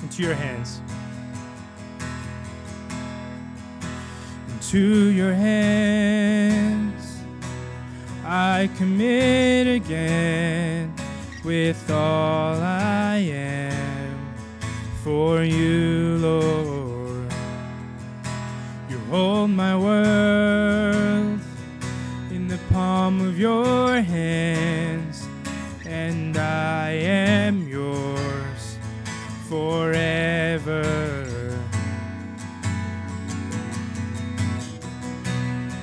into your hands. Into your hands I commit again, with all I am for you, Lord. You hold my world in the palm of your hands, and I am yours forever.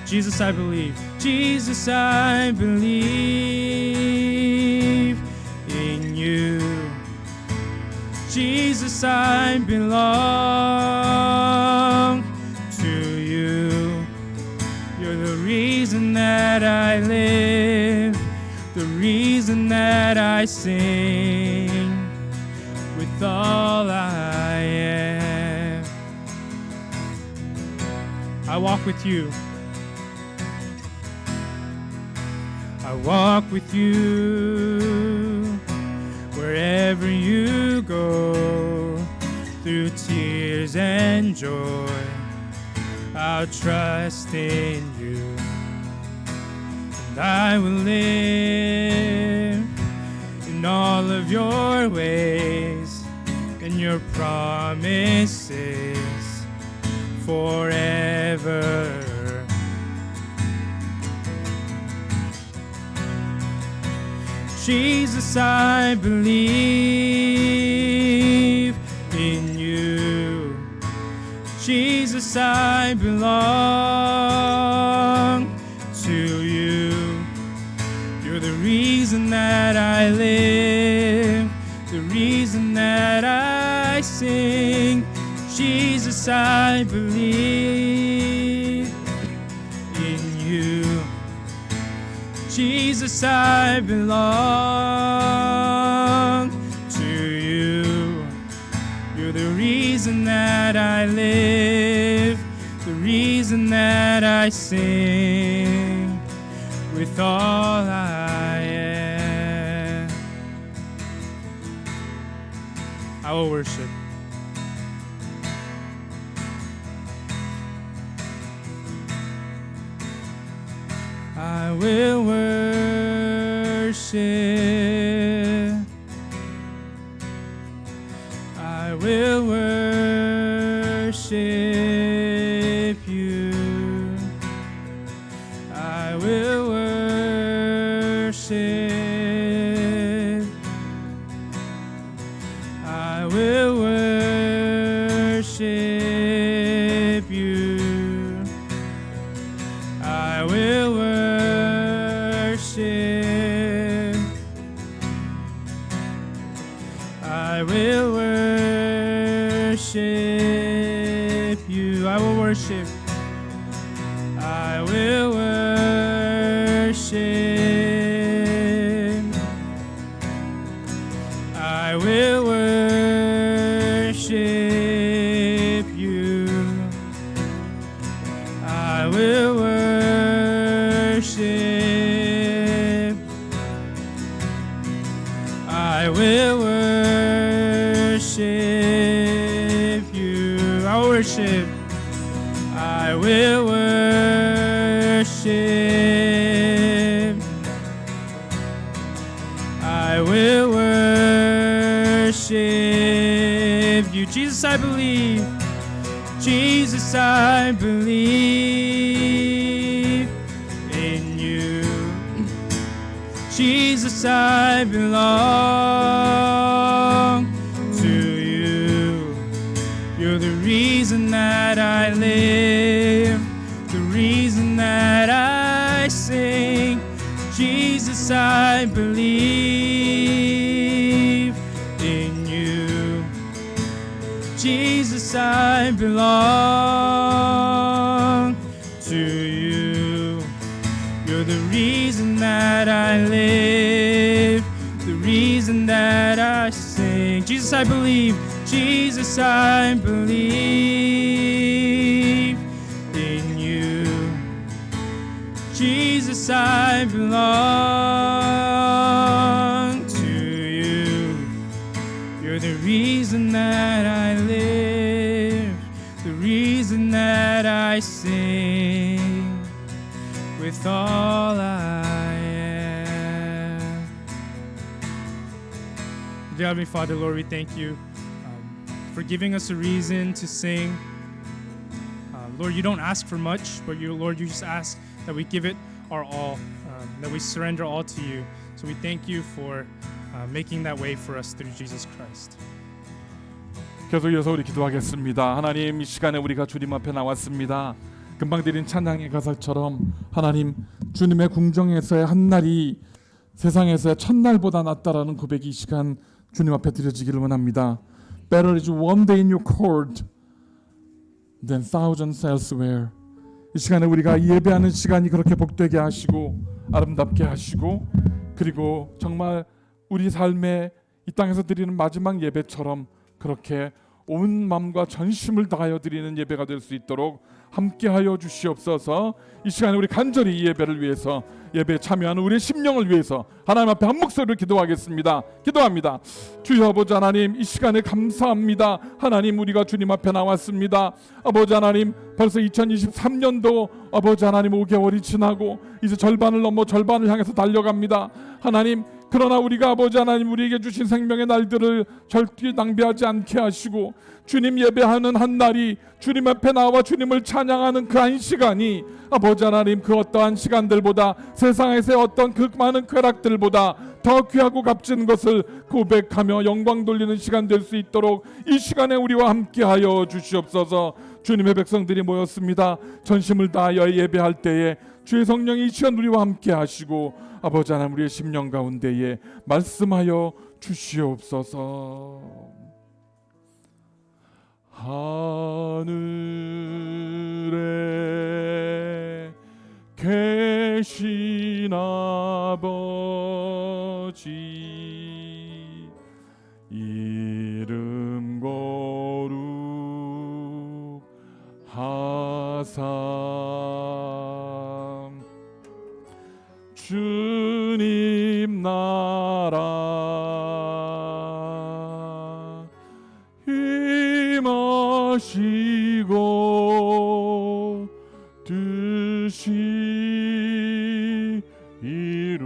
Jesus, I believe. Jesus, I believe in you. Jesus, I belong to you. You're the reason that I live, the reason that I sing, with all I am. I walk with you. I walk with you wherever you go, through tears and joy. I'll trust in you, and I will live in all of your ways and your promises forever. Jesus, I believe in you. Jesus, I belong to you. You're the reason that I live, the reason that I sing. Jesus, I believe in you. Jesus, I belong to you. You're the reason that I live, the reason that I sing, with all I am. I will worship. I will worship. I will worship you. I will worship. I will worship you. I will worship. I will worship you. I will worship. I will worship. I will worship you. I will worship. I will worship you. I will worship. I will worship. I will worship you. Jesus, I believe. Jesus, I believe in you. Jesus, I belong to you. You're the reason that I live, the reason that I sing. Jesus, I believe in you. Jesus, I belong to you. You're the reason that I live, the reason that I sing. Jesus, I believe. Jesus, I believe in you. Jesus, I belong to you. You're the reason that I live, the reason that I sing with all I am. Dear Heavenly Father, Lord, we thank you for giving us a reason to sing. Lord, you don't ask for much, but Lord, you just ask that we give it our all, that we surrender all to you. So we thank you for making that way for us through Jesus Christ. 계속 이어서 우리 기도하겠습니다. 하나님, 이 시간에 우리가 주님 앞에 나왔습니다. 금방 드린 찬양의 가사처럼 하나님, 주님의 궁정에서의 한 날이 세상에서의 첫날보다 낫다라는 고백이 이 시간 주님 앞에 드려지기를 원합니다. Better is one day in your court than thousands elsewhere. 이 시간에 우리가 예배하는 시간이 그렇게 복되게 하시고 아름답게 하시고, 그리고 정말 우리 삶에 이 땅에서 드리는 마지막 예배처럼 그렇게 온 마음과 전심을 다하여 드리는 예배가 될 수 있도록 함께하여 주시옵소서. 이 시간에 우리 간절히 이 예배를 위해서, 예배에 참여하는 우리의 심령을 위해서 하나님 앞에 한 목소리로 기도하겠습니다. 기도합니다. 주여 아버지 하나님, 이 시간에 감사합니다. 하나님, 우리가 주님 앞에 나왔습니다. 아버지 하나님, 벌써 2023년도 아버지 하나님 5개월이 지나고 이제 절반을 넘어 절반을 향해서 달려갑니다. 하나님, 그러나 우리가 아버지 하나님 우리에게 주신 생명의 날들을 절대 낭비하지 않게 하시고, 주님 예배하는 한 날이, 주님 앞에 나와 주님을 찬양하는 그 한 시간이 아버지 하나님 그 어떠한 시간들보다, 세상에서의 어떤 그 많은 쾌락들보다 더 귀하고 값진 것을 고백하며 영광 돌리는 시간 될 수 있도록 이 시간에 우리와 함께하여 주시옵소서. 주님의 백성들이 모였습니다. 전심을 다하여 예배할 때에 주의 성령이 이 시간 우리와 함께 하시고 아버지 하나님 우리의 심령 가운데에 말씀하여 주시옵소서. 하늘에 계신 아버지, 이름 거룩하사 주님 나라 임하시고 뜻이 이루어지다.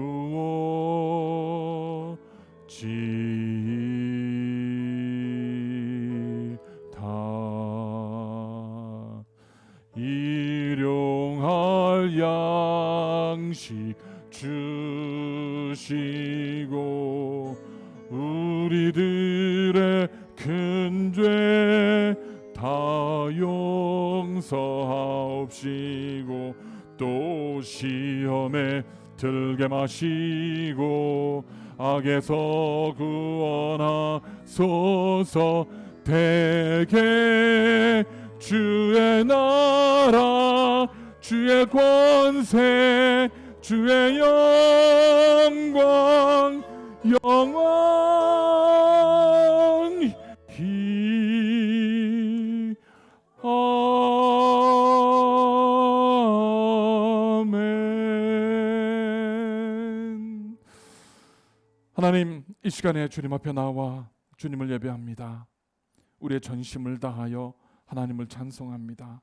일용할 양식 주시고 우리들의 큰 죄 다 용서하옵시고 또 시험에 들게 마시고 악에서 구원하소서. 대개 주의 나라 주의 권세 주의 영광 영원히 아멘. 하나님, 이 시간에 주님 앞에 나와 주님을 예배합니다. 우리의 전심을 다하여 하나님을 찬송합니다.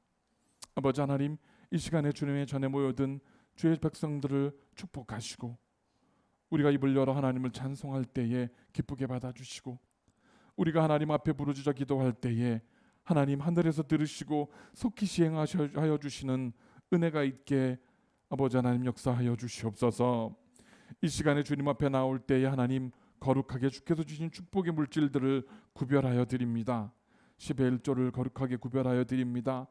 아버지 하나님, 이 시간에 주님의 전에 모여든 주의 백성들을 축복하시고 우리가 입을 열어 하나님을 찬송할 때에 기쁘게 받아주시고 우리가 하나님 앞에 부르짖어 기도할 때에 하나님 하늘에서 들으시고 속히 시행하여 주시는 은혜가 있게 아버지 하나님 역사하여 주시옵소서. 이 시간에 주님 앞에 나올 때에 하나님 거룩하게 주께서 주신 축복의 물질들을 구별하여 드립니다. 10의 1조를 거룩하게 구별하여 드립니다.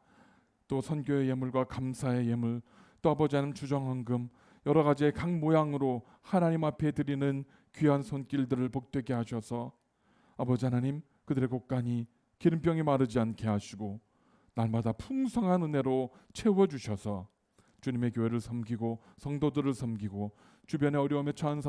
또 선교의 예물과 감사의 예물, 또 아버지 하나님 주정헌금, 여러 가지의 각 모양으로 하나님 앞에 드리는 귀한 손길들을 복되게 하셔서 아버지 하나님 그들의 곳간이 기름병이 마르지 않게 하시고 날마다 풍성한 은혜로 채워주셔서 주님의 교회를 섬기고 성도들을 섬기고 주변의 어려움에 처한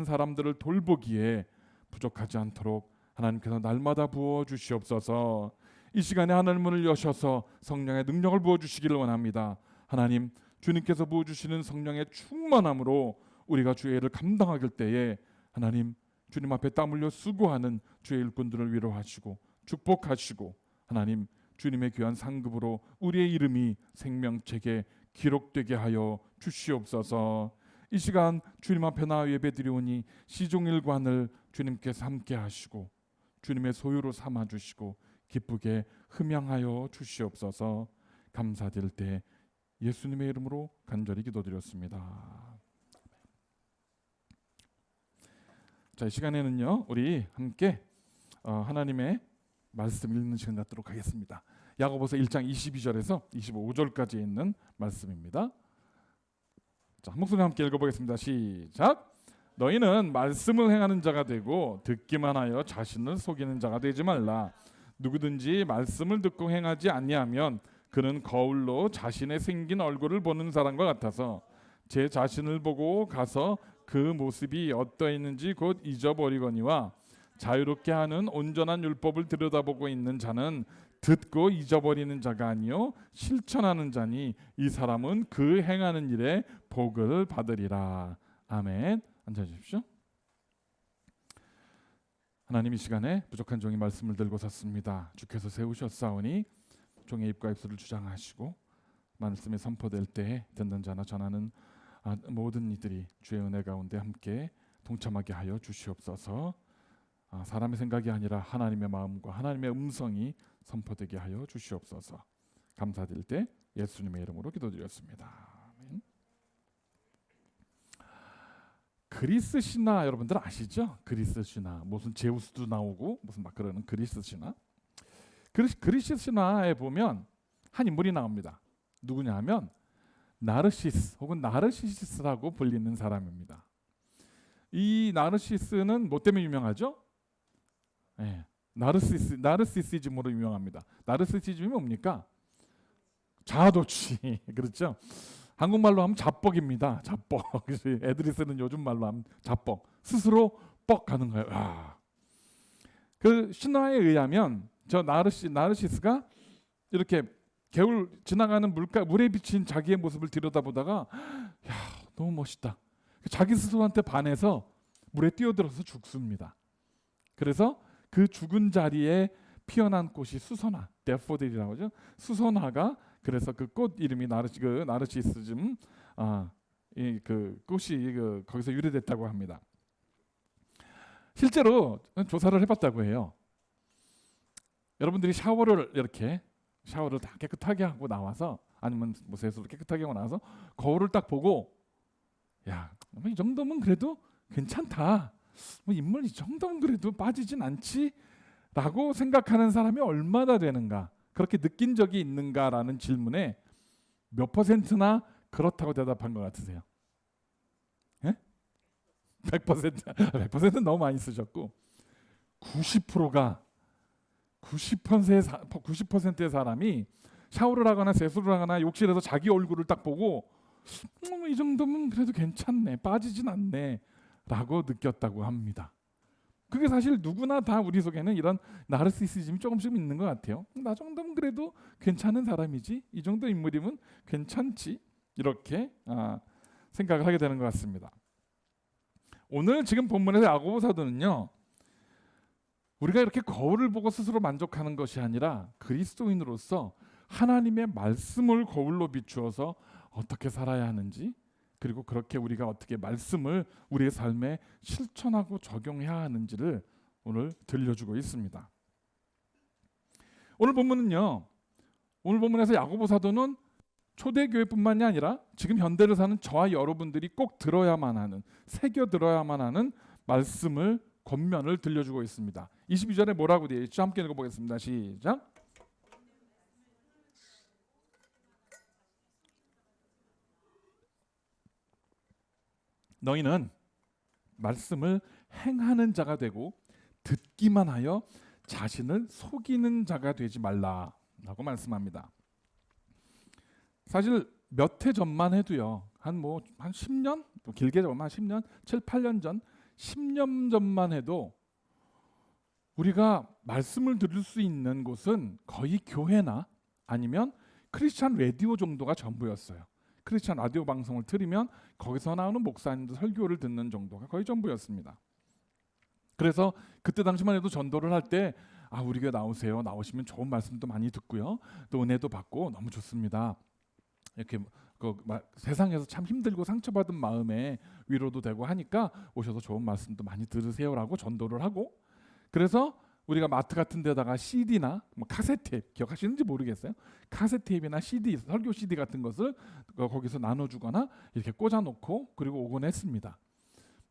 사람들을 돌보기에 부족하지 않도록 하나님께서 날마다 부어주시옵소서. 이 시간에 하늘 문을 여셔서 성령의 능력을 부어주시기를 원합니다. 하나님, 주님께서 부어주시는 성령의 충만함으로 우리가 주의 일을 감당하길 때에 하나님 주님 앞에 땀 흘려 수고하는 주의 일꾼들을 위로하시고 축복하시고 하나님 주님의 귀한 상급으로 우리의 이름이 생명책에 기록되게 하여 주시옵소서. 이 시간 주님 앞에 나와 예배드리오니 시종일관을 주님께서 함께 하시고 주님의 소유로 삼아 주시고 기쁘게 흠양하여 주시옵소서. 감사드릴 때 예수님의 이름으로 간절히 기도드렸습니다. 자, 이 시간에는요 우리 함께 하나님의 말씀 읽는 시간 갖도록 하겠습니다. 야고보서 1장 22절에서 25절까지 있는 말씀입니다. 자, 한 목소리 함께 읽어보겠습니다. 시작. 너희는 말씀을 행하는 자가 되고 듣기만 하여 자신을 속이는 자가 되지 말라. 누구든지 말씀을 듣고 행하지 아니하면 그는 거울로 자신의 생긴 얼굴을 보는 사람과 같아서 제 자신을 보고 가서 그 모습이 어떠했는지 곧 잊어버리거니와 자유롭게 하는 온전한 율법을 들여다보고 있는 자는 듣고 잊어버리는 자가 아니요 실천하는 자니 이 사람은 그 행하는 일에 복을 받으리라. 아멘. 앉아주십시오. 하나님 이 시간에 부족한 종이 말씀을 들고 섰습니다. 주께서 세우셨사오니 종의 입과 입술을 주장하시고 말씀이 선포될 때에 듣는 자나 전하는 모든 이들이 주의 은혜 가운데 함께 동참하게 하여 주시옵소서. 사람의 생각이 아니라 하나님의 마음과 하나님의 음성이 선포되게 하여 주시옵소서. 감사드릴 때 예수님의 이름으로 기도드렸습니다. 아멘. 그리스 신화 여러분들 아시죠? 그리스 신화 무슨 제우스도 나오고 무슨 막 그러는 그리스 신화. 그리스 신화에 보면 한 인물이 나옵니다. 누구냐 하면 나르시스 혹은 나르시시스라고 불리는 사람입니다. 이 나르시스는 뭐 때문에 유명하죠? 네, 나르시시즘으로 유명합니다. 나르시시즘이 뭡니까? 자아도취. 그렇죠? 한국말로 하면 자뻑입니다. 자뻑. 애들이 쓰는 요즘 말로 하면 자뻑. 스스로 뻑하는 거예요. 그 신화에 의하면 저 나르시스가 이렇게 겨울 지나가는 물에 비친 자기의 모습을 들여다보다가 야 너무 멋있다. 자기 스스로한테 반해서 물에 뛰어들어서 죽습니다. 그래서 그 죽은 자리에 피어난 꽃이 수선화, 데포딜이라고 하죠. 수선화가 그래서 그 꽃 이름이 나르시시즘, 그 꽃이 거기서 유래됐다고 합니다. 실제로 조사를 해봤다고 해요. 여러분들이 샤워를 다 깨끗하게 하고 나와서 아니면 뭐 세수를 깨끗하게 하고 나와서 거울을 딱 보고 야, 이 정도면 그래도 괜찮다. 뭐 인물 이 정도면 그래도 빠지진 않지? 라고 생각하는 사람이 얼마나 되는가? 그렇게 느낀 적이 있는가라는 질문에 몇 %나 그렇다고 대답한 것 같으세요? 예? 100%. 100%는 너무 많이 쓰셨고 90%의 사람이 샤워를 하거나 세수를 하거나 욕실에서 자기 얼굴을 딱 보고 이 정도면 그래도 괜찮네, 빠지진 않네 라고 느꼈다고 합니다. 그게 사실 누구나 다 우리 속에는 이런 나르시시즘이 조금씩 있는 것 같아요. 나 정도면 그래도 괜찮은 사람이지, 이 정도 인물이면 괜찮지, 이렇게 생각을 하게 되는 것 같습니다. 오늘 지금 본문에서 야고보 사도는요, 우리가 이렇게 거울을 보고 스스로 만족하는 것이 아니라 그리스도인으로서 하나님의 말씀을 거울로 비추어서 어떻게 살아야 하는지, 그리고 그렇게 우리가 어떻게 말씀을 우리의 삶에 실천하고 적용해야 하는지를 오늘 들려주고 있습니다. 오늘 본문에서 야고보 사도는 초대교회뿐만이 아니라 지금 현대를 사는 저와 여러분들이 꼭 들어야만 하는, 새겨 들어야만 하는 말씀을, 권면을 들려주고 있습니다. 22절에 뭐라고 되어 있죠? 함께 읽어보겠습니다. 시작. 너희는 말씀을 행하는 자가 되고 듣기만 하여 자신을 속이는 자가 되지 말라라고 말씀합니다. 사실 몇 해 전만 해도요, 한 10년, 길게 보면 한 10년, 7, 8년 전, 10년 전만 해도 우리가 말씀을 들을 수 있는 곳은 거의 교회나 아니면 크리스찬 라디오 정도가 전부였어요. 크리스찬 라디오 방송을 틀으면 거기서 나오는 목사님들 설교를 듣는 정도가 거의 전부였습니다. 그래서 그때 당시만 해도 전도를 할 때 우리 교회 나오세요. 나오시면 좋은 말씀도 많이 듣고요. 또 은혜도 받고 너무 좋습니다. 이렇게 세상에서 참 힘들고 상처받은 마음에 위로도 되고 하니까 오셔서 좋은 말씀도 많이 들으세요라고 전도를 하고, 그래서 우리가 마트 같은 데다가 CD나 카세트 테이프, 기억하시는지 모르겠어요. 카세트 테이프나 CD, 설교 CD 같은 것을 거기서 나눠주거나 이렇게 꽂아놓고 그리고 오곤 했습니다.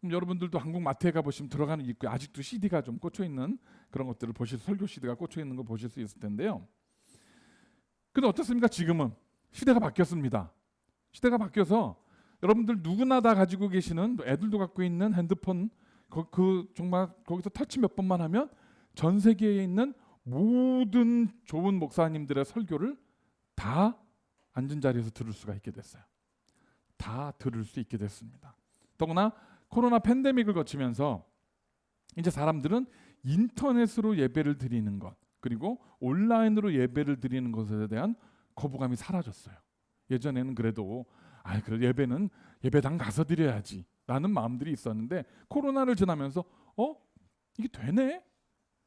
여러분들도 한국 마트에 가보시면 들어가는 입구에 아직도 CD가 좀 꽂혀있는 그런 것들을 설교 CD가 꽂혀있는 거 보실 수 있을 텐데요. 근데 어떻습니까? 지금은 시대가 바뀌었습니다. 시대가 바뀌어서 여러분들 누구나 다 가지고 계시는, 애들도 갖고 있는 핸드폰, 정말 거기서 터치 몇 번만 하면 전 세계에 있는 모든 좋은 목사님들의 설교를 다 앉은 자리에서 들을 수가 있게 됐어요. 다 들을 수 있게 됐습니다. 더구나 코로나 팬데믹을 거치면서 이제 사람들은 인터넷으로 예배를 드리는 것, 그리고 온라인으로 예배를 드리는 것에 대한 거부감이 사라졌어요. 예전에는 그래도 그래도 예배는 예배당 가서 드려야지 라는 마음들이 있었는데, 코로나를 지나면서 이게 되네?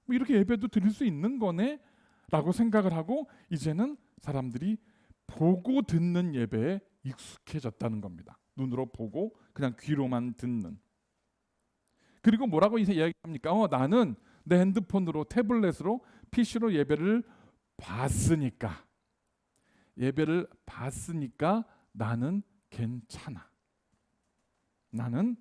뭐 이렇게 예배도 드릴 수 있는 거네? 라고 생각을 하고 이제는 사람들이 보고 듣는 예배에 익숙해졌다는 겁니다. 눈으로 보고 그냥 귀로만 듣는. 그리고 뭐라고 이야기합니까? 나는 내 핸드폰으로, 태블릿으로, PC로 예배를 봤으니까 나는 괜찮아. 나는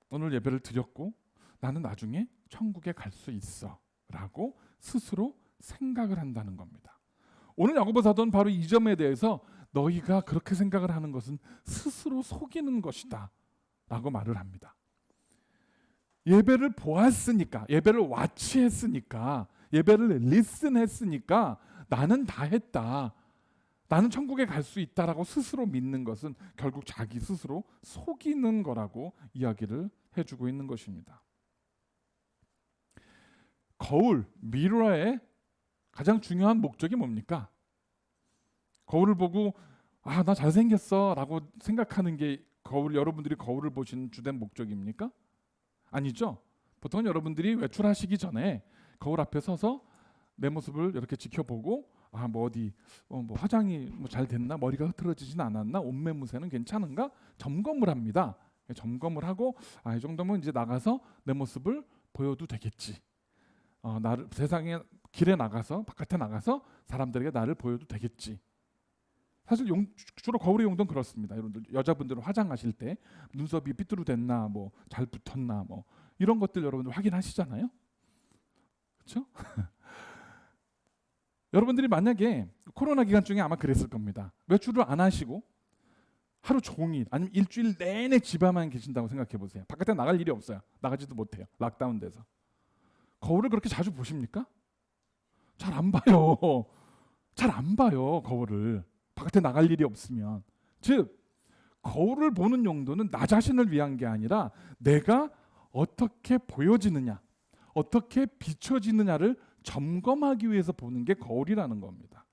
오늘 예배를 드렸고 나는 나중에 천국에 갈 수 있어 라고 스스로 생각을 한다는 겁니다. 오늘 야고보 사도는 바로 이 점에 대해서 너희가 그렇게 생각을 하는 것은 스스로 속이는 것이다 라고 말을 합니다. 예배를 보았으니까, 예배를 와치했으니까, 예배를 리슨했으니까 나는 다 했다, 나는 천국에 갈 수 있다라고 스스로 믿는 것은 결국 자기 스스로 속이는 거라고 이야기를 해주고 있는 것입니다. 거울, 미러의 가장 중요한 목적이 뭡니까? 거울을 보고 나 잘생겼어 라고 생각하는 게 여러분들이 거울을 보시는 주된 목적입니까? 아니죠. 보통은 여러분들이 외출하시기 전에 거울 앞에 서서 내 모습을 이렇게 지켜보고 화장이 잘 됐나, 머리가 흐트러지진 않았나, 옷매무새는 괜찮은가 점검을 합니다. 점검을 하고 이 정도면 이제 나가서 내 모습을 보여도 되겠지. 나를 세상에 길에 나가서, 바깥에 나가서 사람들에게 나를 보여도 되겠지. 사실 주로 거울의 용도는 그렇습니다. 여러분들 여자분들은 화장하실 때 눈썹이 삐뚤어졌나, 잘 붙었나, 이런 것들 여러분들 확인하시잖아요. 그렇죠? 여러분들이 만약에 코로나 기간 중에 아마 그랬을 겁니다. 외출을 안 하시고 하루 종일 아니면 일주일 내내 집에만 계신다고 생각해 보세요. 바깥에 나갈 일이 없어요. 나가지도 못해요. 락다운 돼서. 거울을 그렇게 자주 보십니까? 잘 안 봐요. 잘 안 봐요, 거울을. 바깥에 나갈 일이 없으면. 즉, 거울을 보는 용도는 나 자신을 위한 게 아니라 내가 어떻게 보여지느냐, 어떻게 비춰지느냐를 점검하기 위해서 보는 게 거울이라는 겁니다.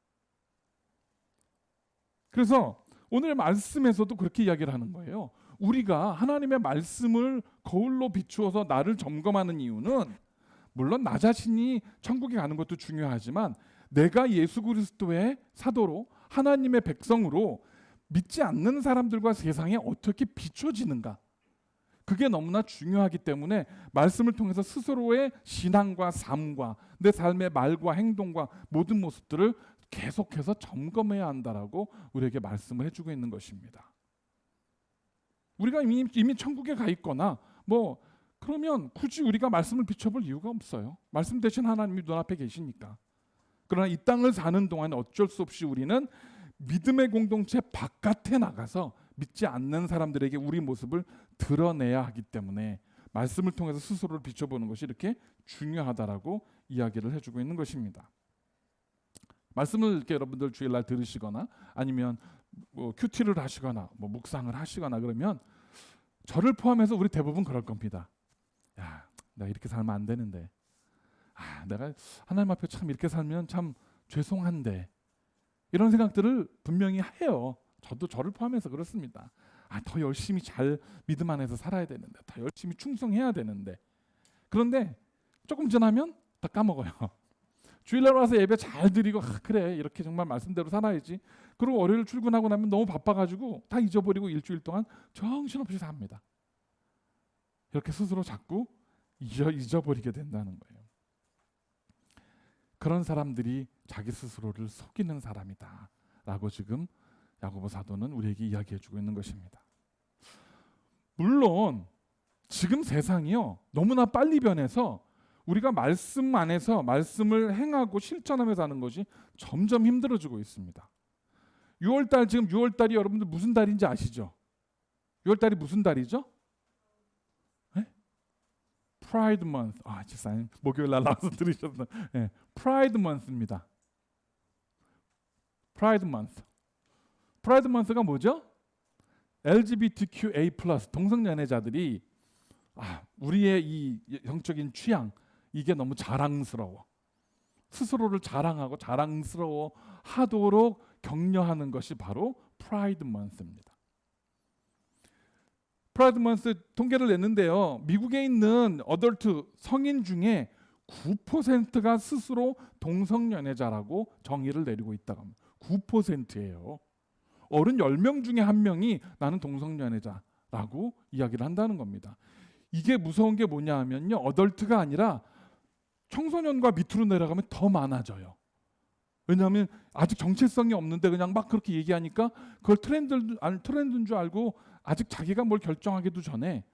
그래서 오늘 말씀에서도 그렇게 이야기를 하는 거예요. 우리가 하나님의 말씀을 거울로 비추어서 나를 점검하는 이유는 물론 나 자신이 천국에 가는 것도 중요하지만 내가 예수 그리스도의 사도로 하나님의 백성으로 믿지 않는 사람들과 세상에 어떻게 비춰지는가, 그게 너무나 중요하기 때문에 말씀을 통해서 스스로의 신앙과 삶과 내 삶의 말과 행동과 모든 모습들을 계속해서 점검해야 한다라고 우리에게 말씀을 해주고 있는 것입니다. 우리가 이미 천국에 가 있거나 그러면 굳이 우리가 말씀을 비춰볼 이유가 없어요. 말씀 대신 하나님이 눈앞에 계시니까. 그러나 이 땅을 사는 동안 어쩔 수 없이 우리는 믿음의 공동체 바깥에 나가서 믿지 않는 사람들에게 우리 모습을 드러내야 하기 때문에 말씀을 통해서 스스로를 비춰보는 것이 이렇게 중요하다라고 이야기를 해주고 있는 것입니다. 말씀을 이렇게 여러분들 주일날 들으시거나 아니면 큐티를 하시거나 묵상을 하시거나 그러면 저를 포함해서 우리 대부분 그럴 겁니다. 야, 내가 이렇게 살면 안 되는데, 내가 하나님 앞에 참 이렇게 살면 참 죄송한데, 이런 생각들을 분명히 해요. 저도 저를 포함해서 그렇습니다. 더 열심히 잘 믿음 안에서 살아야 되는데, 더 열심히 충성해야 되는데, 그런데 조금 지나면 다 까먹어요. 주일날 와서 예배 잘 드리고 그래 이렇게 정말 말씀대로 살아야지. 그리고 월요일 출근하고 나면 너무 바빠가지고 다 잊어버리고 일주일 동안 정신없이 삽니다. 이렇게 스스로 자꾸 잊어버리게 된다는 거예요. 그런 사람들이 자기 스스로를 속이는 사람이다 라고 지금 야고보 사도는 우리에게 이야기해주고 있는 것입니다. 물론 지금 세상이요 너무나 빨리 변해서 우리가 말씀 안에서 말씀을 행하고 실천하면서 하는 것이 점점 힘들어지고 있습니다. 6월달, 지금 6월달이 여러분들 무슨 달인지 아시죠? 6월달이 무슨 달이죠? 프라이드 먼스. 집사님 목요일 날 나와서 들으셨나? 프라이드 먼스입니다. 프라이드 먼스. 프라이드 먼스가 뭐죠? LGBTQA+ 동성연애자들이 우리의 이 영적인 취향 이게 너무 자랑스러워. 스스로를 자랑하고 자랑스러워 하도록 격려하는 것이 바로 프라이드 먼스입니다. 프라이드 먼스 통계를 냈는데요. 미국에 있는 어덜트 성인 중에 9%가 스스로 동성연애자라고 정의를 내리고 있다고 합니다. 9%예요. 어른 10명 중에 1명이 나는 동성연애자라고 이야기를 한다는 겁니다. 이게 무서운 게 뭐냐 하면요. 어덜트가 아니라 청소년과 밑으로 내려가면 더 많아져요. 왜냐하면 아직 정체성이 없는데 그냥 막 그렇게 얘기하니까 그걸 트렌드인 줄 알고 아직 자기가 뭘 결정하기도 전에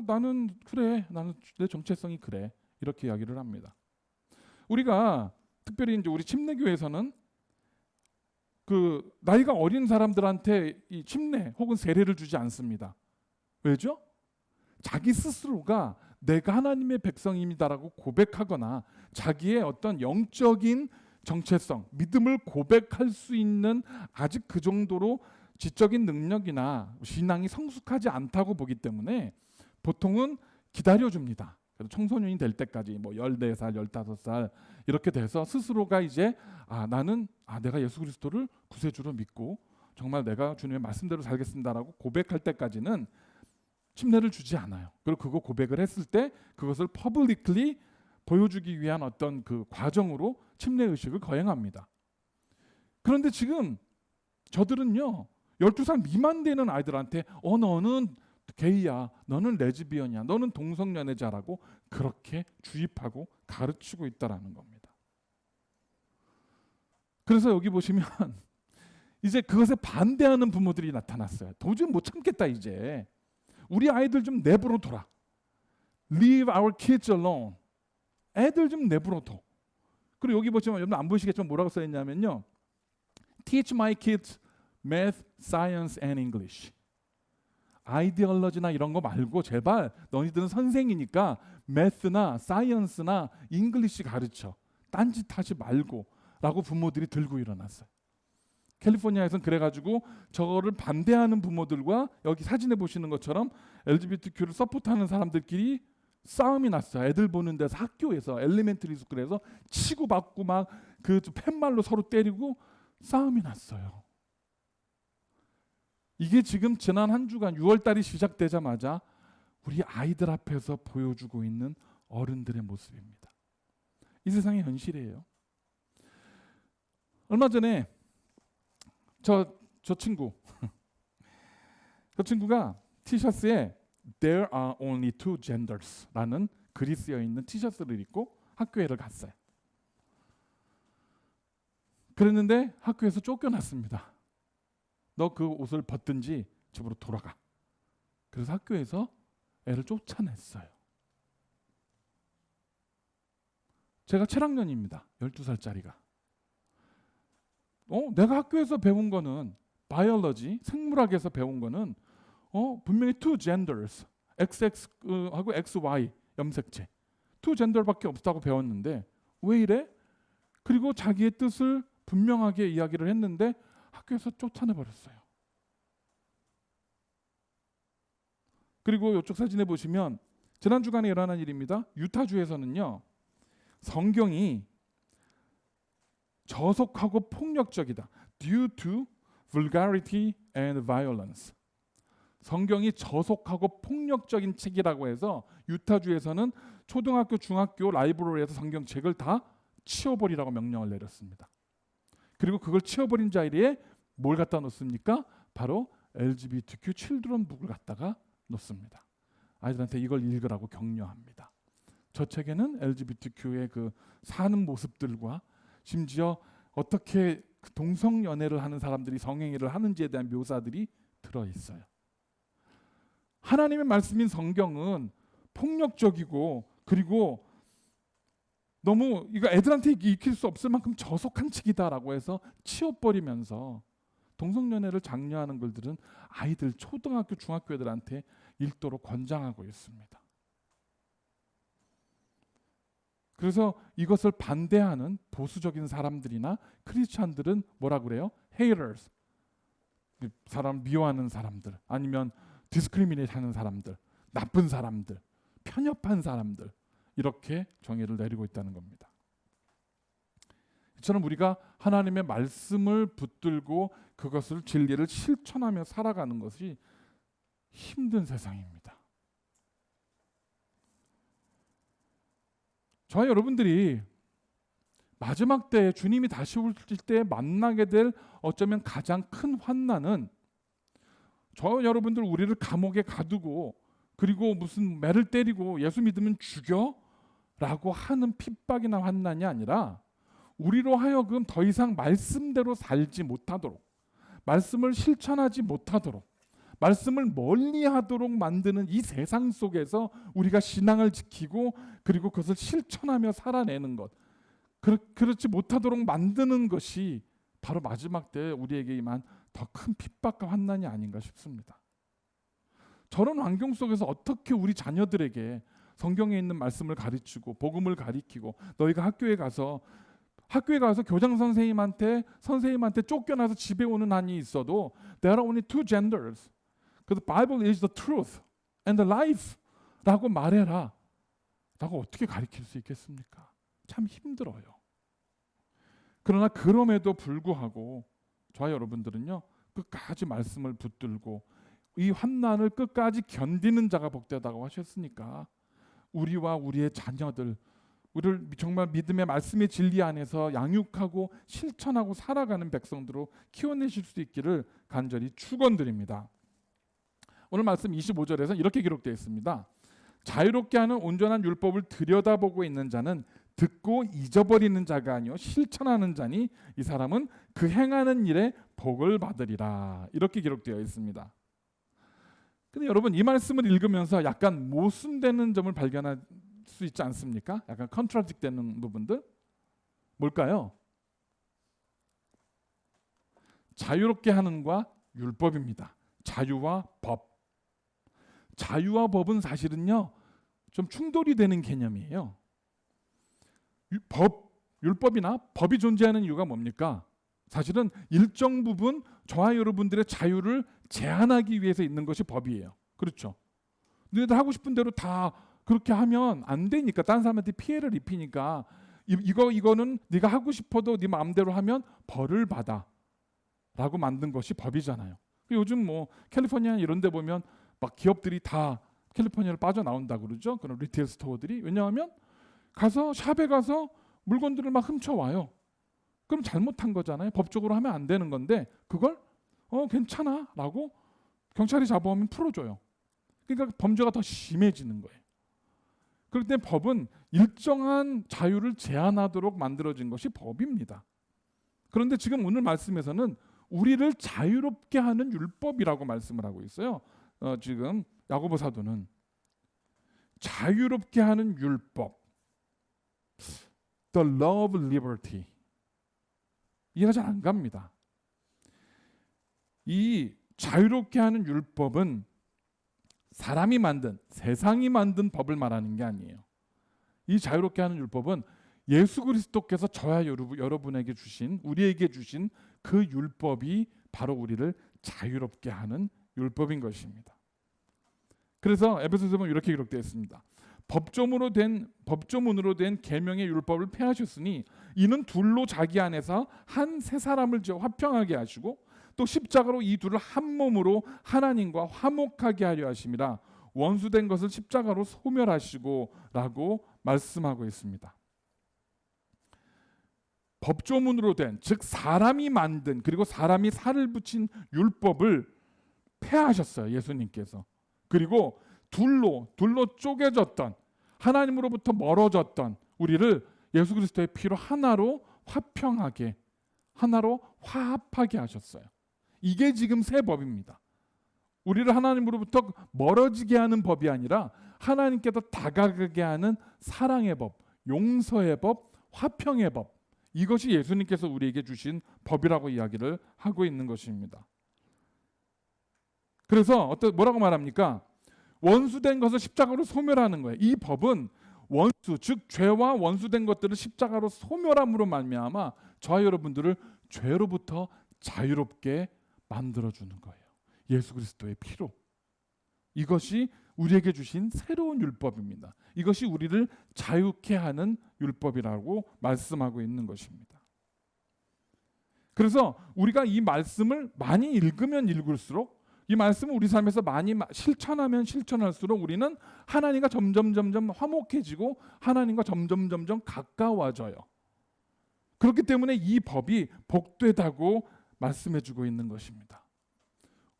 나는 그래, 나는 내 정체성이 그래 이렇게 이야기를 합니다. 우리가 특별히 이제 우리 침례교회에서는 그 나이가 어린 사람들한테 이 침례 혹은 세례를 주지 않습니다. 왜죠? 자기 스스로가 내가 하나님의 백성입니다라고 고백하거나 자기의 어떤 영적인 정체성, 믿음을 고백할 수 있는 아직 그 정도로 지적인 능력이나 신앙이 성숙하지 않다고 보기 때문에 보통은 기다려줍니다. 그래서 청소년이 될 때까지 14살, 15살 이렇게 돼서 스스로가 이제 나는 내가 예수 그리스도를 구세주로 믿고 정말 내가 주님의 말씀대로 살겠습니다라고 고백할 때까지는 침례를 주지 않아요. 그리고 그거 고백을 했을 때 그것을 퍼블릭리 보여주기 위한 어떤 그 과정으로 침례 의식을 거행합니다. 그런데 지금 저들은요 12살 미만 되는 아이들한테 너는 게이야, 너는 레즈비언이야, 너는 동성연애자라고 그렇게 주입하고 가르치고 있다라는 겁니다. 그래서 여기 보시면 이제 그것에 반대하는 부모들이 나타났어요. 도저히 못 참겠다 이제. 우리 아이들 좀 내버려 둬라. Leave our kids alone. 애들 좀 내버려 둬. 그리고 여기 보시면 여러분 안 보이시겠지만 뭐라고 써 있냐면요. Teach my kids math, science and English. 아이디얼러지나 이런 거 말고 제발 너희들은 선생이니까 매스나 사이언스나 잉글리시 가르쳐. 딴짓하지 말고 라고 부모들이 들고 일어났어요. 캘리포니아에서는 그래가지고 저거를 반대하는 부모들과 여기 사진에 보시는 것처럼 LGBTQ를 서포트하는 사람들끼리 싸움이 났어요. 애들 보는 데서 학교에서 엘리멘터리 스쿨에서 치고받고 막 그 팻말로 서로 때리고 싸움이 났어요. 이게 지금 지난 한 주간 6월달이 시작되자마자 우리 아이들 앞에서 보여주고 있는 어른들의 모습입니다. 이 세상의 현실이에요. 얼마 전에 저 친구 저 친구가 티셔츠에 There are only two genders 라는 글이 쓰여 있는 티셔츠를 입고 학교에를 갔어요. 그랬는데 학교에서 쫓겨났습니다. 너 그 옷을 벗든지 집으로 돌아가. 그래서 학교에서 애를 쫓아냈어요. 제가 7학년입니다. 12살짜리가. 내가 학교에서 배운 거는 바이올로지, 생물학에서 배운 거는 분명히 two genders, XX하고 XY 염색체, two gender밖에 없다고 배웠는데 왜 이래? 그리고 자기의 뜻을 분명하게 이야기를 했는데 학교에서 쫓아내버렸어요. 그리고 이쪽 사진에 보시면 지난 주간에 일어난 일입니다. 유타주에서는요. 성경이 저속하고 폭력적이다. Due to vulgarity and violence. 성경이 저속하고 폭력적인 책이라고 해서 유타주에서는 초등학교, 중학교 라이브러리에서 성경책을 다 치워버리라고 명령을 내렸습니다. 그리고 그걸 치워버린 자리에 뭘 갖다 놓습니까? 바로 LGBTQ 칠드런 북을 갖다가 놓습니다. 아이들한테 이걸 읽으라고 격려합니다. 저 책에는 LGBTQ의 그 사는 모습들과 심지어 어떻게 동성 연애를 하는 사람들이 성행위를 하는지에 대한 묘사들이 들어 있어요. 하나님의 말씀인 성경은 폭력적이고 그리고 너무 이거 애들한테 익힐 수 없을 만큼 저속한 책이다라고 해서 치워버리면서 동성연애를 장려하는 글들은 아이들 초등학교, 중학교 애들한테 읽도록 권장하고 있습니다. 그래서 이것을 반대하는 보수적인 사람들이나 크리스찬들은 뭐라 그래요? haters, 사람 미워하는 사람들, 아니면 디스크리미네이트 하는 사람들, 나쁜 사람들, 편협한 사람들, 이렇게 정의를 내리고 있다는 겁니다. 이처럼 우리가 하나님의 말씀을 붙들고 그것을 진리를 실천하며 살아가는 것이 힘든 세상입니다. 저와 여러분들이 마지막 때에 주님이 다시 오실 때 만나게 될 어쩌면 가장 큰 환난은 저와 여러분들 우리를 감옥에 가두고 그리고 무슨 매를 때리고 예수 믿으면 죽여? 라고 하는 핍박이나 환난이 아니라 우리로 하여금 더 이상 말씀대로 살지 못하도록, 말씀을 실천하지 못하도록, 말씀을 멀리하도록 만드는 이 세상 속에서 우리가 신앙을 지키고 그리고 그것을 실천하며 살아내는 것, 그렇지 못하도록 만드는 것이 바로 마지막 때 우리에게 임한 더 큰 핍박과 환난이 아닌가 싶습니다. 저런 환경 속에서 어떻게 우리 자녀들에게 성경에 있는 말씀을 가르치고 복음을 가르치고 너희가 학교에 가서 교장 선생님한테 쫓겨나서 집에 오는 한이 있어도 there are only two genders. The Bible is the truth and the life 라고 말해라 라고 어떻게 가르칠 수 있겠습니까? 참 힘들어요. 그러나 그럼에도 불구하고 저와 여러분들은요 끝까지 말씀을 붙들고 이 환난을 끝까지 견디는 자가 복되다고 하셨으니까 우리와 우리의 자녀들, 우리를 정말 믿음의 말씀의 진리 안에서 양육하고 실천하고 살아가는 백성들로 키워내실 수 있기를 간절히 축원드립니다. 오늘 말씀 25절에서 이렇게 기록되어 있습니다. 자유롭게 하는 온전한 율법을 들여다보고 있는 자는 듣고 잊어버리는 자가 아니요 실천하는 자니 이 사람은 그 행하는 일에 복을 받으리라. 이렇게 기록되어 있습니다. 근데 여러분 이 말씀을 읽으면서 약간 모순되는 점을 발견할 수 있지 않습니까? 약간 컨트라딕 되는 부분들 뭘까요? 자유롭게 하는과 율법입니다. 자유와 법. 자유와 법은 사실은요 좀 충돌이 되는 개념이에요. 율법이나 법이 존재하는 이유가 뭡니까? 사실은 일정 부분 저와 여러분들의 자유를 제한하기 위해서 있는 것이 법이에요. 그렇죠? 너희들 하고 싶은 대로 다 그렇게 하면 안 되니까 다른 사람한테 피해를 입히니까 이거는 네가 하고 싶어도 네 마음대로 하면 벌을 받아 라고 만든 것이 법이잖아요. 요즘 뭐 캘리포니아 이런 데 보면 막 기업들이 다 캘리포니아를 빠져나온다고 그러죠. 그런 리테일 스토어들이. 왜냐하면 가서 샵에 가서 물건들을 막 훔쳐와요. 그럼 잘못한 거잖아요. 법적으로 하면 안 되는 건데 그걸 괜찮아 라고 경찰이 잡아오면 풀어줘요. 그러니까 범죄가 더 심해지는 거예요. 그럴 때 법은 일정한 자유를 제한하도록 만들어진 것이 법입니다. 그런데 지금 오늘 말씀에서는 우리를 자유롭게 하는 율법이라고 말씀을 하고 있어요. 지금 야고보 사도는 자유롭게 하는 율법, the law of liberty, 이해가 잘 안 갑니다. 이 자유롭게 하는 율법은 사람이 만든, 세상이 만든 법을 말하는 게 아니에요. 이 자유롭게 하는 율법은 예수 그리스도께서 저와 여러분에게 주신, 우리에게 주신 그 율법이 바로 우리를 자유롭게 하는 율법인 것입니다. 그래서 에베소서에 보면 이렇게 기록되어 있습니다. 법조문으로 된 계명의 율법을 폐하셨으니 이는 둘로 자기 안에서 한 새 사람을 지어 화평하게 하시고 또 십자가로 이 둘을 한 몸으로 하나님과 화목하게 하려 하심이라 원수된 것을 십자가로 소멸하시고 라고 말씀하고 있습니다. 법조문으로 된, 즉 사람이 만든 그리고 사람이 살을 붙인 율법을 폐하셨어요. 예수님께서. 그리고 둘로 쪼개졌던, 하나님으로부터 멀어졌던 우리를 예수 그리스도의 피로 하나로 화평하게, 하나로 화합하게 하셨어요. 이게 지금 새 법입니다. 우리를 하나님으로부터 멀어지게 하는 법이 아니라 하나님께서 다가가게 하는 사랑의 법, 용서의 법, 화평의 법, 이것이 예수님께서 우리에게 주신 법이라고 이야기를 하고 있는 것입니다. 그래서 뭐라고 말합니까? 원수된 것을 십자가로 소멸하는 거예요. 이 법은 원수, 즉 죄와 원수된 것들을 십자가로 소멸함으로 말미암아 저와 여러분들을 죄로부터 자유롭게 만들어주는 거예요. 예수 그리스도의 피로. 이것이 우리에게 주신 새로운 율법입니다. 이것이 우리를 자유케 하는 율법이라고 말씀하고 있는 것입니다. 그래서 우리가 이 말씀을 많이 읽으면 읽을수록, 이 말씀을 우리 삶에서 많이 실천하면 실천할수록 우리는 하나님과 점점 화목해지고 하나님과 점점 가까워져요. 그렇기 때문에 이 법이 복되다고 말씀해주고 있는 것입니다.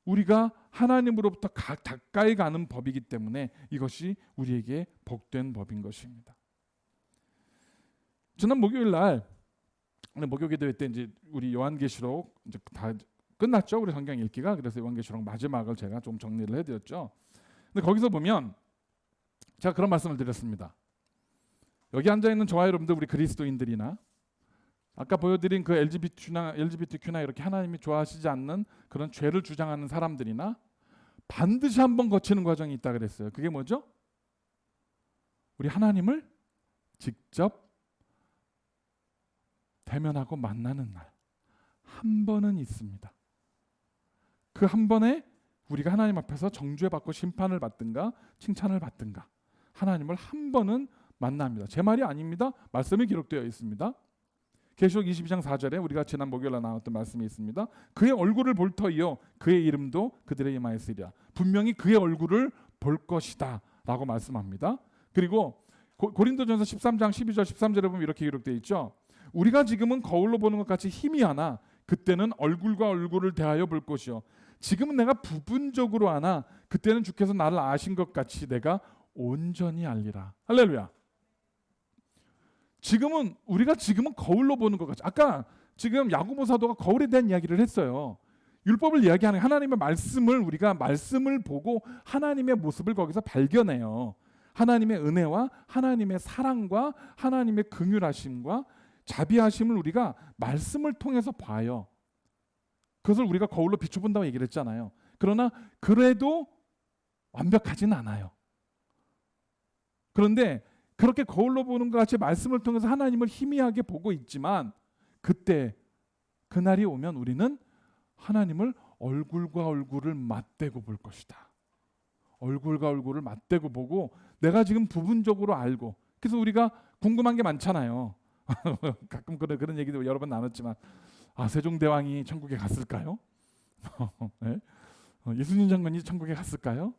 우리가 하나님으로부터 가까이 가는 법이기 때문에 이것이 우리에게 복된 법인 것입니다. 지난 목요일 날, 목요 기도회 때 이제 우리 요한계시록 이제 다 끝났죠. 우리 성경 읽기가. 그래서 요한계시록 마지막을 제가 좀 정리를 해드렸죠. 근데 거기서 보면 제가 그런 말씀을 드렸습니다. 여기 앉아 있는 저와 여러분들, 우리 그리스도인들이나 아까 보여드린 그 LGBTQ나 이렇게 하나님이 좋아하시지 않는 그런 죄를 주장하는 사람들이나 반드시 한번 거치는 과정이 있다 그랬어요. 그게 뭐죠? 우리 하나님을 직접 대면하고 만나는 날. 한 번은 있습니다. 그 한 번에 우리가 하나님 앞에서 정죄받고 심판을 받든가 칭찬을 받든가 하나님을 한 번은 만납니다. 제 말이 아닙니다. 말씀이 기록되어 있습니다. 계시록 22장 4절에 우리가 지난 목요일에 나왔던 말씀이 있습니다. 그의 얼굴을 볼 터이요 그의 이름도 그들의 이마에 쓰리라. 분명히 그의 얼굴을 볼 것이다 라고 말씀합니다. 그리고 고린도전서 13장 12절 13절에 보면 이렇게 기록되어 있죠. 우리가 지금은 거울로 보는 것 같이 희미하나 그때는 얼굴과 얼굴을 대하여 볼 것이요 지금은 내가 부분적으로 아나 그때는 주께서 나를 아신 것 같이 내가 온전히 알리라. 할렐루야. 우리가 지금은 거울로 보는 것 같이, 아까 지금 야고보 사도가 거울에 대한 이야기를 했어요. 율법을 이야기하는 하나님의 말씀을, 우리가 말씀을 보고 하나님의 모습을 거기서 발견해요. 하나님의 은혜와 하나님의 사랑과 하나님의 긍휼하심과 자비하심을 우리가 말씀을 통해서 봐요. 그것을 우리가 거울로 비춰본다고 얘기를 했잖아요. 그러나 그래도 완벽하진 않아요. 그런데 그렇게 거울로 보는 것 같이 말씀을 통해서 하나님을 희미하게 보고 있지만 그때 그날이 오면 우리는 하나님을 얼굴과 얼굴을 맞대고 볼 것이다. 얼굴과 얼굴을 맞대고 보고 내가 지금 부분적으로 알고, 그래서 우리가 궁금한 게 많잖아요. 가끔 그런 얘기도 여러 번 나눴지만 세종대왕이 천국에 갔을까요? 네? 이순신 장군이 천국에 갔을까요?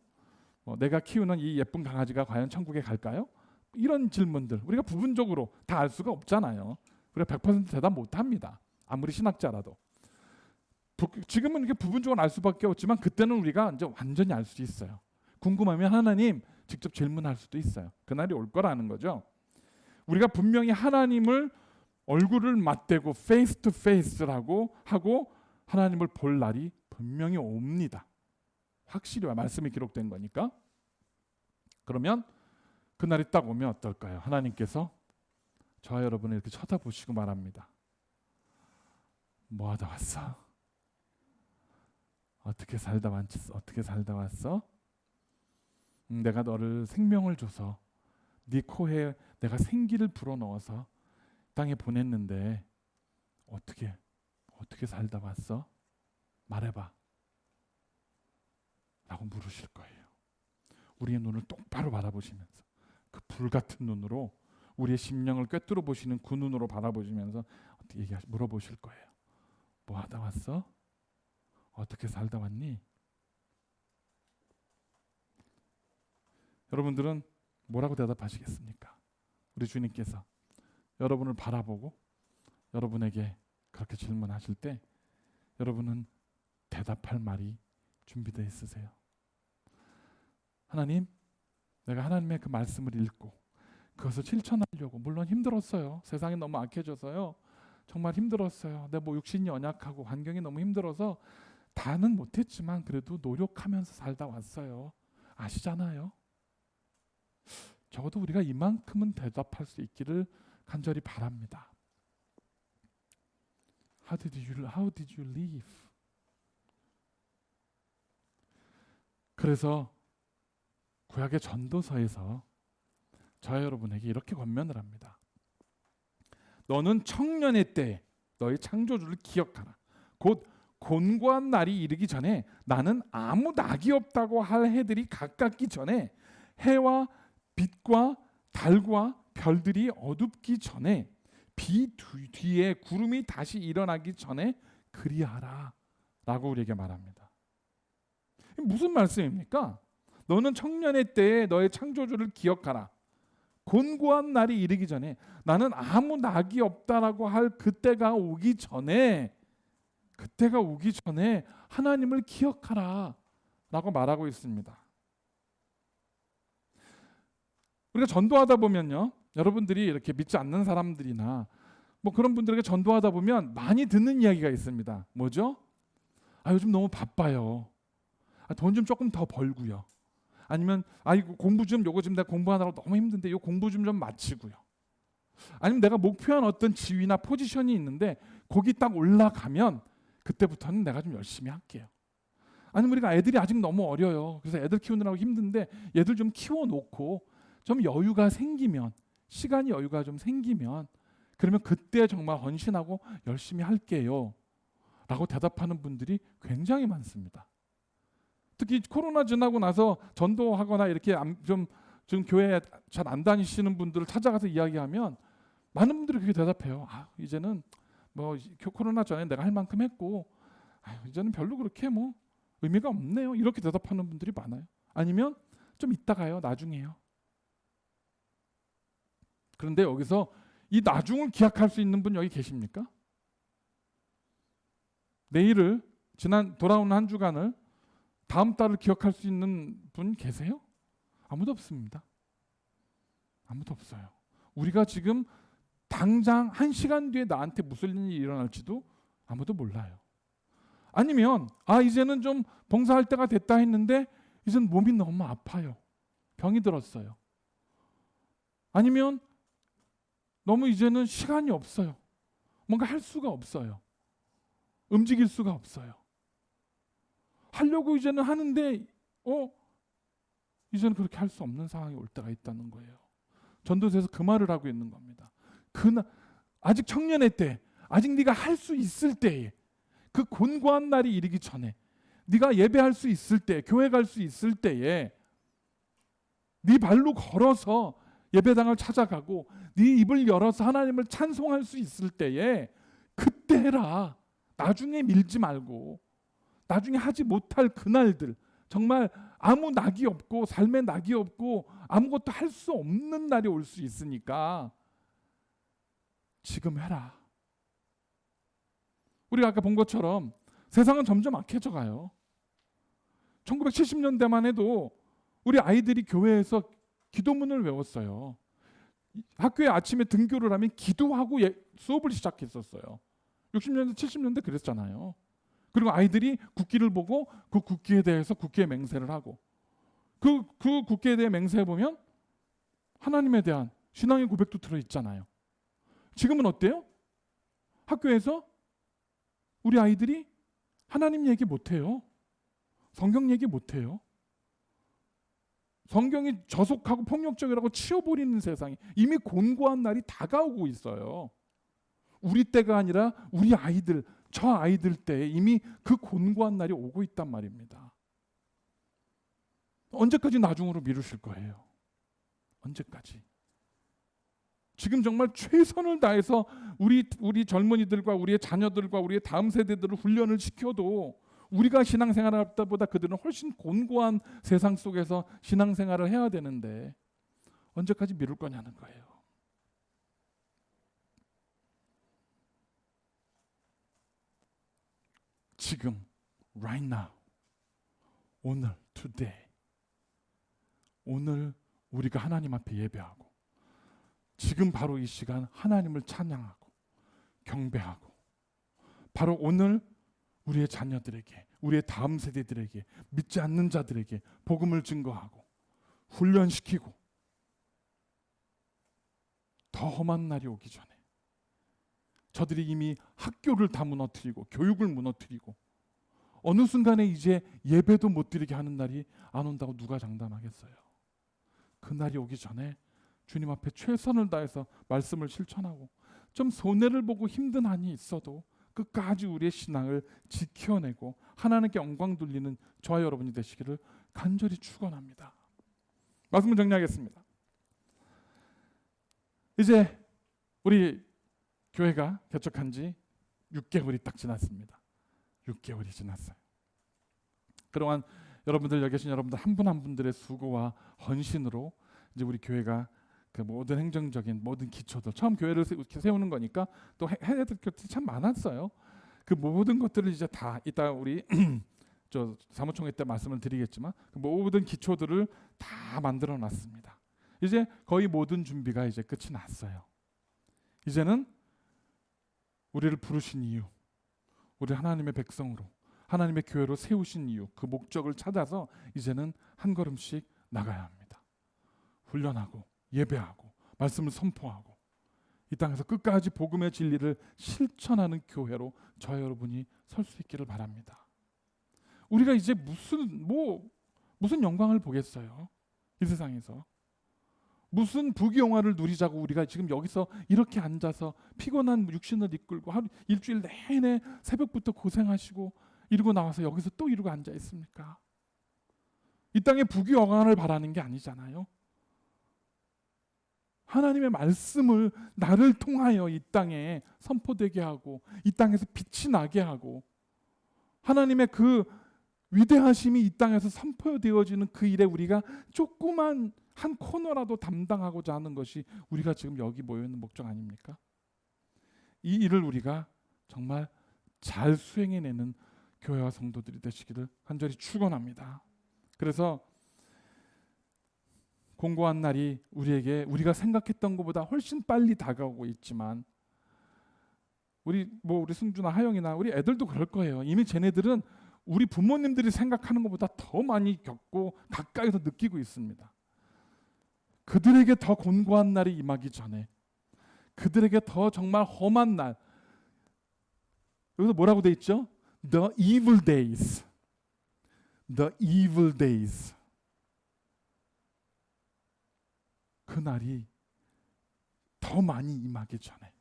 내가 키우는 이 예쁜 강아지가 과연 천국에 갈까요? 이런 질문들 우리가 부분적으로 다 알 수가 없잖아요. 우리가 100% 대답 못합니다. 아무리 신학자라도. 지금은 이렇게 부분적으로 알 수밖에 없지만 그때는 우리가 이제 완전히 알 수 있어요. 궁금하면 하나님 직접 질문할 수도 있어요. 그날이 올 거라는 거죠. 우리가 분명히 하나님을 얼굴을 맞대고 페이스 투 페이스라고 하고 하나님을 볼 날이 분명히 옵니다. 확실히 말씀이 기록된 거니까. 그러면 그날이 딱 오면 어떨까요? 하나님께서 저와 여러분을 이렇게 쳐다보시고 말합니다. 뭐 하다 왔어? 어떻게 살다 왔어? 내가 너를 생명을 줘서 네 코에 내가 생기를 불어넣어서 땅에 보냈는데 어떻게 살다 왔어? 말해봐 라고 물으실 거예요. 우리의 눈을 똑바로 바라보시면서 그 불같은 눈으로 우리의 심령을 꿰뚫어 보시는 그 눈으로 바라보시면서 물어보실 거예요. 뭐 하다 왔어? 어떻게 살다 왔니? 여러분들은 뭐라고 대답하시겠습니까? 우리 주님께서 여러분을 바라보고 여러분에게 그렇게 질문하실 때 여러분은 대답할 말이 준비되어 있으세요. 하나님, 내가 하나님의 그 말씀을 읽고 그것을 실천하려고, 물론 힘들었어요. 세상이 너무 악해져서요. 정말 힘들었어요. 내 뭐 육신이 연약하고 환경이 너무 힘들어서 다는 못했지만 그래도 노력하면서 살다 왔어요. 아시잖아요. 적어도 우리가 이만큼은 대답할 수 있기를 간절히 바랍니다. How did you live? 그래서 구약의 전도서에서 저와 여러분에게 이렇게 권면을 합니다. 너는 청년의 때 너의 창조주를 기억하라. 곧 곤고한 날이 이르기 전에 나는 아무 낙이 없다고 할 해들이 가깝기 전에 해와 빛과 달과 별들이 어둡기 전에 비 뒤에 구름이 다시 일어나기 전에 그리하라 라고 우리에게 말합니다. 무슨 말씀입니까? 너는 청년의 때에 너의 창조주를 기억하라. 곤고한 날이 이르기 전에 나는 아무 낙이 없다라고 할 그때가 오기 전에 하나님을 기억하라 라고 말하고 있습니다. 우리가 전도하다 보면요, 여러분들이 이렇게 믿지 않는 사람들이나 뭐 그런 분들에게 전도하다 보면 많이 듣는 이야기가 있습니다. 뭐죠? 요즘 너무 바빠요. 돈 좀 조금 더 벌고요. 아니면 이거 공부 좀, 요거 지금 내가 공부하느라고 너무 힘든데 요 공부 좀 마치고요. 아니면 내가 목표한 어떤 지위나 포지션이 있는데 거기 딱 올라가면 그때부터는 내가 좀 열심히 할게요. 아니면 우리가 애들이 아직 너무 어려요. 그래서 애들 키우느라고 힘든데 얘들 좀 키워놓고 좀 여유가 생기면, 시간이 여유가 좀 생기면 그러면 그때 정말 헌신하고 열심히 할게요 라고 대답하는 분들이 굉장히 많습니다. 특히 코로나 지나고 나서 전도하거나 이렇게 좀 교회에 잘 안 다니시는 분들을 찾아가서 이야기하면 많은 분들이 그렇게 대답해요. 이제는 뭐 코로나 전에 내가 할 만큼 했고 이제는 별로 그렇게 뭐 의미가 없네요. 이렇게 대답하는 분들이 많아요. 아니면 좀 이따가요. 나중에요. 그런데 여기서 이 나중을 기약할 수 있는 분 여기 계십니까? 내일을, 돌아오는 한 주간을, 다음 달을 기억할 수 있는 분 계세요? 아무도 없습니다. 아무도 없어요. 우리가 지금 당장 1시간 뒤에 나한테 무슨 일이 일어날지도 아무도 몰라요. 아니면 이제는 좀 봉사할 때가 됐다 했는데 이제는 몸이 너무 아파요. 병이 들었어요. 아니면 너무 이제는 시간이 없어요. 뭔가 할 수가 없어요. 움직일 수가 없어요. 하려고 이제는 하는데 이제는 그렇게 할 수 없는 상황이 올 때가 있다는 거예요. 전도서에서 그 말을 하고 있는 겁니다. 아직 청년의 때, 아직 네가 할 수 있을 때에, 그 곤고한 날이 이르기 전에, 네가 예배할 수 있을 때, 교회 갈 수 있을 때에 네 발로 걸어서 예배당을 찾아가고 네 입을 열어서 하나님을 찬송할 수 있을 때에 그때 해라. 나중에 밀지 말고, 나중에 하지 못할 그날들, 정말 아무 낙이 없고 삶에 낙이 없고 아무것도 할 수 없는 날이 올 수 있으니까 지금 해라. 우리가 아까 본 것처럼 세상은 점점 악해져 가요. 1970년대만 해도 우리 아이들이 교회에서 기도문을 외웠어요. 학교에 아침에 등교를 하면 기도하고 수업을 시작했었어요. 60년대, 70년대 그랬잖아요. 그리고 아이들이 국기를 보고 그 국기에 대해서 국기의 맹세를 하고 그 국기에 대해 맹세해 보면 하나님에 대한 신앙의 고백도 들어있잖아요. 지금은 어때요? 학교에서 우리 아이들이 하나님 얘기 못해요. 성경 얘기 못해요. 성경이 저속하고 폭력적이라고 치워버리는 세상이 이미 곤고한 날이 다가오고 있어요. 우리 때가 아니라 우리 아이들, 저 아이들 때에 이미 그 곤고한 날이 오고 있단 말입니다. 언제까지 나중으로 미루실 거예요? 언제까지? 지금 정말 최선을 다해서 우리 젊은이들과 우리의 자녀들과 우리의 다음 세대들을 훈련을 시켜도 우리가 신앙생활을 할 때보다 그들은 훨씬 곤고한 세상 속에서 신앙생활을 해야 되는데 언제까지 미룰 거냐는 거예요. 지금, right now, 오늘, today, 오늘 우리가 하나님 앞에 예배하고 지금 바로 이 시간 하나님을 찬양하고 경배하고 바로 오늘 우리의 자녀들에게, 우리의 다음 세대들에게, 믿지 않는 자들에게 복음을 증거하고 훈련시키고 더 험한 날이 오기 전에 저들이 이미 학교를 다 무너뜨리고 교육을 무너뜨리고 어느 순간에 이제 예배도 못 드리게 하는 날이 안 온다고 누가 장담하겠어요? 그 날이 오기 전에 주님 앞에 최선을 다해서 말씀을 실천하고 좀 손해를 보고 힘든 한이 있어도 끝까지 우리의 신앙을 지켜내고 하나님께 영광 돌리는 저와 여러분이 되시기를 간절히 축원합니다. 말씀을 정리하겠습니다. 이제 우리 교회가 개척한 지 6개월이 딱 지났습니다. 6개월이 지났어요. 그동안 여러분들, 여기 계신 여러분들 한 분 한 분들의 수고와 헌신으로 이제 우리 교회가 그 모든 행정적인 모든 기초들, 처음 교회를 세우는 거니까 또 해야 될 것들이 참 많았어요. 그 모든 것들을 이제 다 이따 우리 저 사무총회 때 말씀을 드리겠지만 그 모든 기초들을 다 만들어 놨습니다. 이제 거의 모든 준비가 이제 끝이 났어요. 이제는 우리를 부르신 이유, 우리 하나님의 백성으로, 하나님의 교회로 세우신 이유, 그 목적을 찾아서 이제는 한 걸음씩 나가야 합니다. 훈련하고 예배하고 말씀을 선포하고 이 땅에서 끝까지 복음의 진리를 실천하는 교회로 저와 여러분이 설 수 있기를 바랍니다. 우리가 이제 무슨 영광을 보겠어요? 이 세상에서 무슨 부귀영화를 누리자고 우리가 지금 여기서 이렇게 앉아서 피곤한 육신을 이끌고 하루 일주일 내내 새벽부터 고생하시고 이러고 나와서 여기서 또 이러고 앉아 있습니까? 이 땅에 부귀영화를 바라는 게 아니잖아요. 하나님의 말씀을 나를 통하여 이 땅에 선포되게 하고 이 땅에서 빛이 나게 하고 하나님의 그 위대하심이 이 땅에서 선포되어지는 그 일에 우리가 조그만 한 코너라도 담당하고자 하는 것이 우리가 지금 여기 모여있는 목적 아닙니까? 이 일을 우리가 정말 잘 수행해내는 교회와 성도들이 되시기를 간절히 축원합니다. 그래서 공고한 날이 우리가 생각했던 것보다 훨씬 빨리 다가오고 있지만 우리 승주나 하영이나 우리 애들도 그럴 거예요. 이미 쟤네들은 우리 부모님들이 생각하는 것보다 더 많이 겪고 가까이서 느끼고 있습니다. 그들에게 더 곤고한 날이 임하기 전에, 그들에게 더 정말 험한 날, 여기서 뭐라고 돼 있죠? The evil days. The evil days. 그 날이 더 많이 임하기 전에,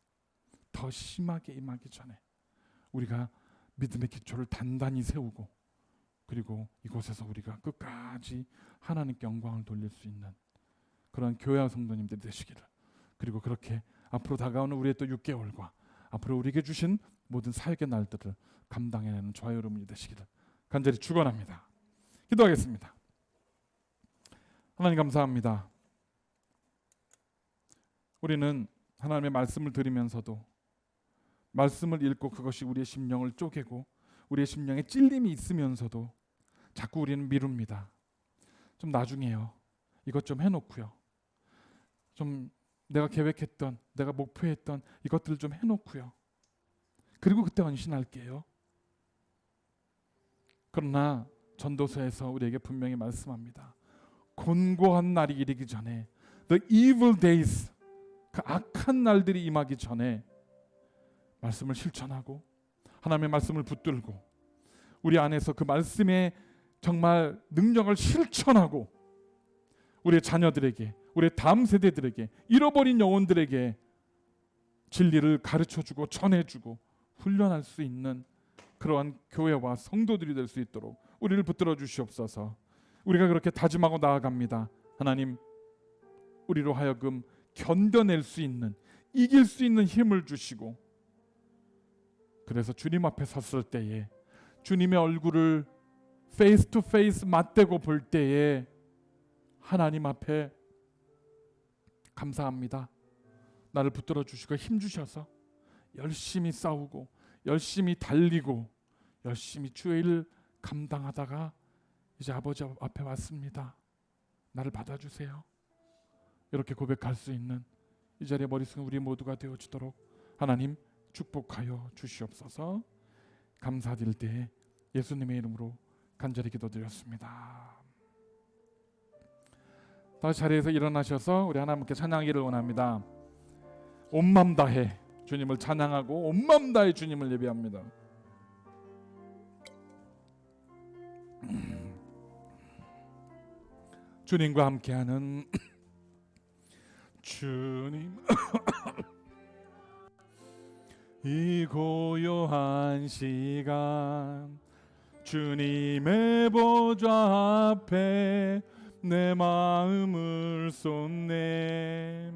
더 심하게 임하기 전에 우리가 믿음의 기초를 단단히 세우고 그리고 이곳에서 우리가 끝까지 하나님께 영광을 돌릴 수 있는 그런 교회와 성도님들이 되시기를, 그리고 그렇게 앞으로 다가오는 우리의 또 6개월과 앞으로 우리에게 주신 모든 사역의 날들을 감당해내는 저와 여러분이 되시기를 간절히 축원합니다. 기도하겠습니다. 하나님 감사합니다. 우리는 하나님의 말씀을 들으면서도 말씀을 읽고 그것이 우리의 심령을 쪼개고 우리의 심령에 찔림이 있으면서도 자꾸 우리는 미룹니다. 좀 나중에요. 이것 좀 해놓고요. 좀 내가 계획했던, 내가 목표했던 이것들을 좀 해놓고요. 그리고 그때 헌신할게요. 그러나 전도서에서 우리에게 분명히 말씀합니다. 곤고한 날이 이르기 전에, the evil days, 그 악한 날들이 임하기 전에 말씀을 실천하고 하나님의 말씀을 붙들고 우리 안에서 그 말씀의 정말 능력을 실천하고 우리의 자녀들에게, 우리의 다음 세대들에게, 잃어버린 영혼들에게 진리를 가르쳐주고 전해주고 훈련할 수 있는 그러한 교회와 성도들이 될 수 있도록 우리를 붙들어 주시옵소서. 우리가 그렇게 다짐하고 나아갑니다. 하나님, 우리로 하여금 견뎌낼 수 있는, 이길 수 있는 힘을 주시고, 그래서 주님 앞에 섰을 때에 주님의 얼굴을 페이스 투 페이스 맞대고 볼 때에 하나님 앞에 감사합니다. 나를 붙들어 주시고 힘 주셔서 열심히 싸우고 열심히 달리고 열심히 주의 일 감당하다가 이제 아버지 앞에 왔습니다. 나를 받아주세요. 이렇게 고백할 수 있는 이 자리에 머릿속에 우리 모두가 되어주도록 하나님 축복하여 주시옵소서. 감사드릴 때 예수님의 이름으로 간절히 기도드렸습니다. 다시 자리에서 일어나셔서 우리 하나님께 찬양하기를 원합니다. 온 마음 다해 주님을 찬양하고 온 마음 다해 주님을 예배합니다. 주님과 함께하는 주님 이 고요한 시간 주님의 보좌 앞에 내 마음을 쏟네.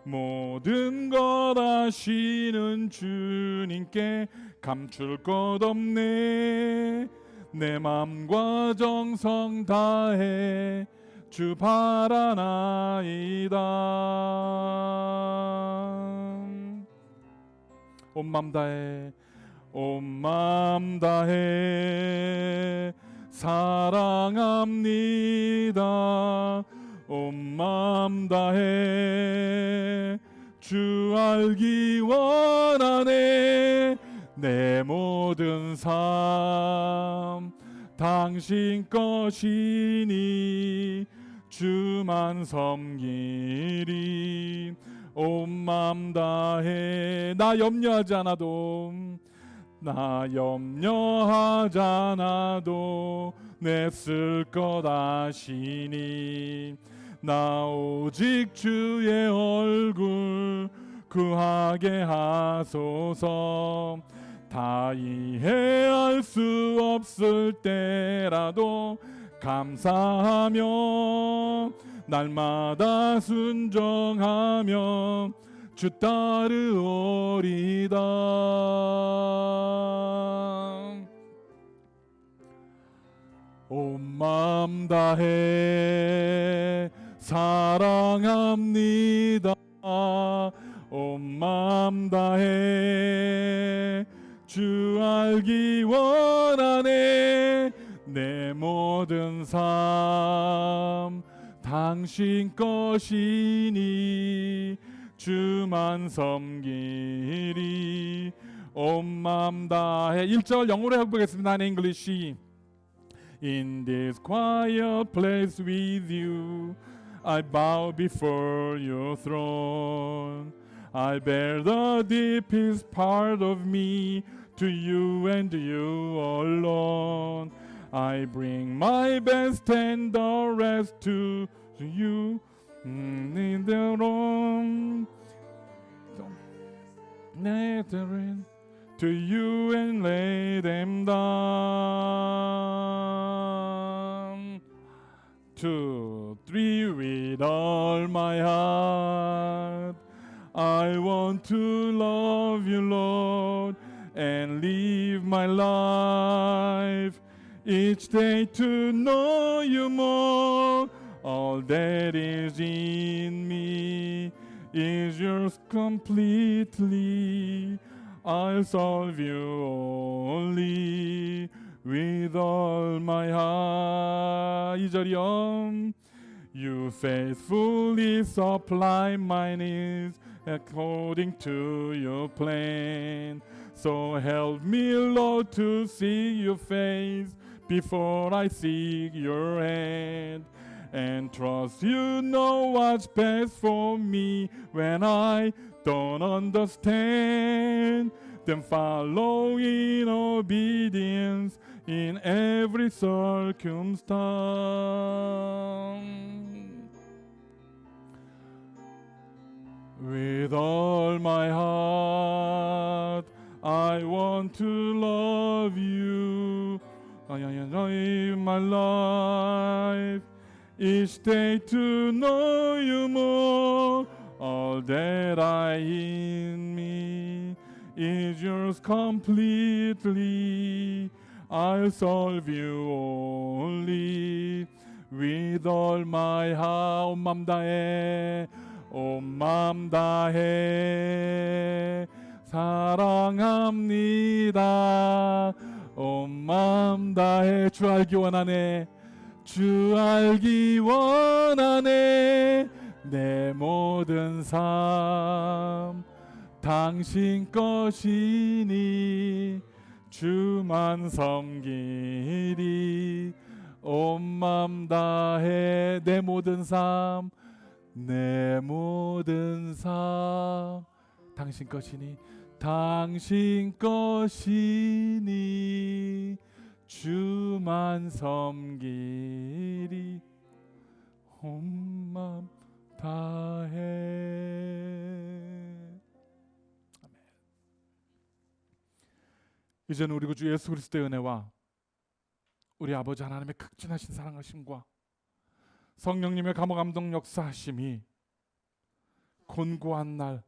모든 것 아시는 주님께 감출 것 없네. 내 맘과 정성 다해 주 바라나이다. 온 맘 다해 온 맘 다해 사랑합니다. 온 맘 다해 주 알기 원하네. 내 모든 삶 당신 것이니 주만 섬기리. 온 맘 다해 나 염려하지 않아도 나 염려하지 않아도 내 쓸 것 아시니. 나 오직 주의 얼굴 구하게 하소서. 다 이해할 수 없을 때라도 감사하며 날마다 순종하며 주 따르오리다. 온 마음 다해 사랑합니다. 온 마음 다해 주 알기 원하네. 내 모든 삶 당신 것이니 주만 섬기리. 온 마음 다해 1절 영어로 해보겠습니다. In English. In this quiet place with you I bow before your throne. I bear the deepest part of me to you and you alone. I bring my best and the rest to you. In the room, to you and lay them down. 2, 3 with all my heart. I want to love you, Lord, and live my life each day to know you more. All that is in me is yours completely. I'll serve you only with all my heart. 2절이요. You faithfully supply my needs according to your plan. So help me, Lord, to see your face before I seek your hand, and trust you know what's best for me when I don't understand. Then follow in obedience in every circumstance. With all my heart, I want to love you. My life, each day to know you more. All that I in me is yours completely. I'll serve you only with all my heart. 온 맘 다해, 온 맘 다해 사랑합니다. 온 맘 다해. 주 알기 원하네, 주 알기 원하네. 내 모든 삶 당신 것이니 주만 섬기리. 온 맘 다해. 내 모든 삶, 내 모든 삶 당신 것이니, 당신 것이니 주만 섬기리. 온 맘 다해. 아멘. 이제는 우리 주 예수 그리스도의 은혜와 우리 아버지 하나님의 극진하신 사랑하심과 성령님의 감화감동 역사하심이 곤고한 날,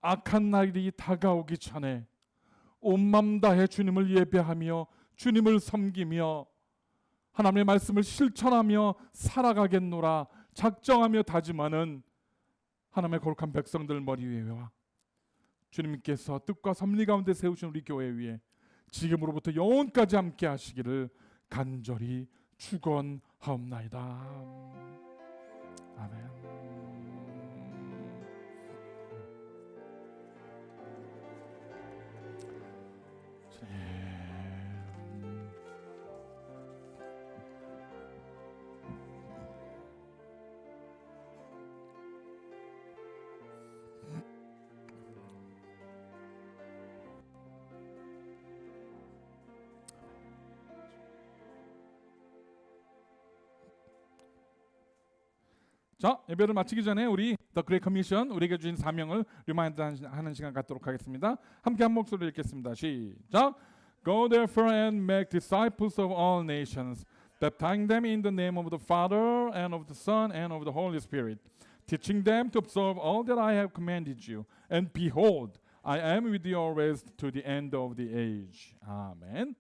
악한 날이 다가오기 전에 온 맘 다해 주님을 예배하며 주님을 섬기며 하나님의 말씀을 실천하며 살아가겠노라 작정하며 다짐하는 하나님의 거룩한 백성들 머리 위에와 주님께서 뜻과 섭리 가운데 세우신 우리 교회 위에 지금으로부터 영원까지 함께 하시기를 간절히 축원하옵나이다. 아멘. 자, 예배를 마치기 전에 우리 The Great Commission, 우리에게 주신 사명을 리마인드하는 시간 갖도록 하겠습니다. 함께 한 목소리로 읽겠습니다. 시작. Go therefore and make disciples of all nations, baptizing them in the name of the Father and of the Son and of the Holy Spirit, teaching them to observe all that I have commanded you. And behold, I am with you always to the end of the age. 아멘.